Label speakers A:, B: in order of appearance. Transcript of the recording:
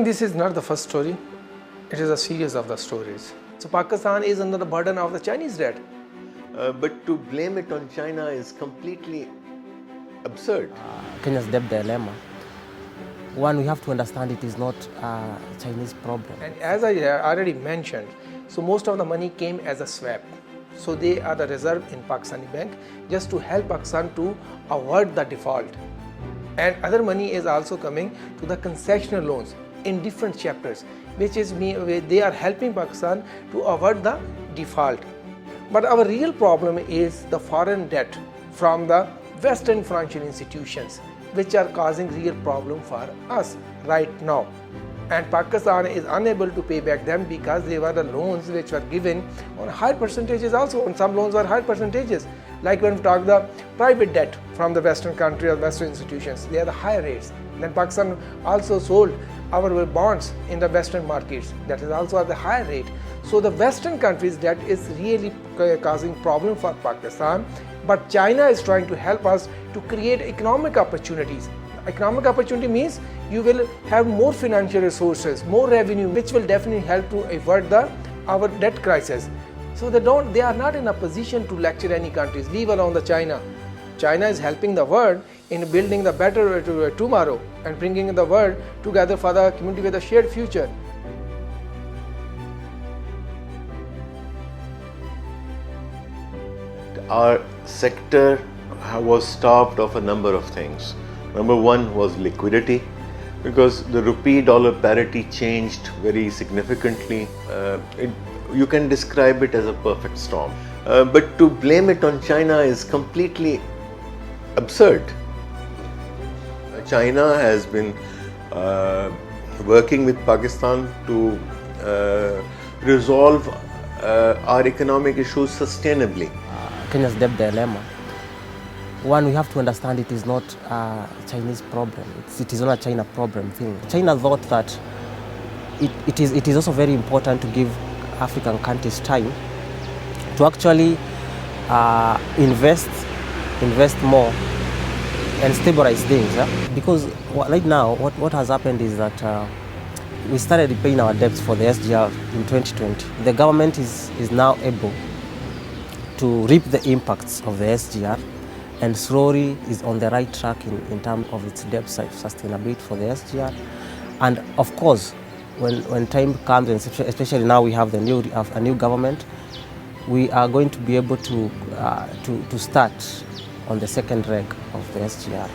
A: This is not the first story. It is a series of the stories. So Pakistan is under the burden of the Chinese debt.
B: But to blame it on China is completely absurd.
C: Kenya's debt dilemma. One, we have to understand it is not a Chinese problem.
A: And as I already mentioned, so most of the money came as a swap. So they are the reserve in Pakistani bank just to help Pakistan to avoid the default. And other money is also coming to the concessional loans in different chapters, which is they are helping Pakistan to avoid the default. But our real problem is the foreign debt from the Western financial institutions, which are causing real problem for us right now. And Pakistan is unable to pay back them because they were the loans which were given on high percentages also. And some loans were high percentages. Like when we talk the private debt from the Western country or Western institutions, they are the higher rates. Then Pakistan also sold our bonds in the Western markets, that is also at the higher rate. So the Western countries' debt is really causing problem for Pakistan. But China is trying to help us to create economic opportunities. Economic opportunity means you will have more financial resources, more revenue, which will definitely help to avert our debt crisis. So they are not in a position to lecture any countries, leave alone the China. China is helping the world in building the better tomorrow and bringing the world together for the community with a shared future.
B: Our sector was starved of a number of things. Number one was liquidity, because the rupee-dollar parity changed very significantly. You can describe it as a perfect storm. But to blame it on China is completely absurd. China has been working with Pakistan to resolve our economic issues sustainably.
C: Kenya's debt dilemma. One, we have to understand it is not a Chinese problem. It is not a China problem thing. China thought that it is also very important to give African countries time to actually invest more and stabilize things. Because right now, what has happened is that we started paying our debts for the SGR in 2020. The government is now able to reap the impacts of the SGR and slowly is on the right track in terms of its debt sustainability for the SGR. And of course, when time comes, and especially now we have a new government, we are going to be able to start on the second leg of the SGR.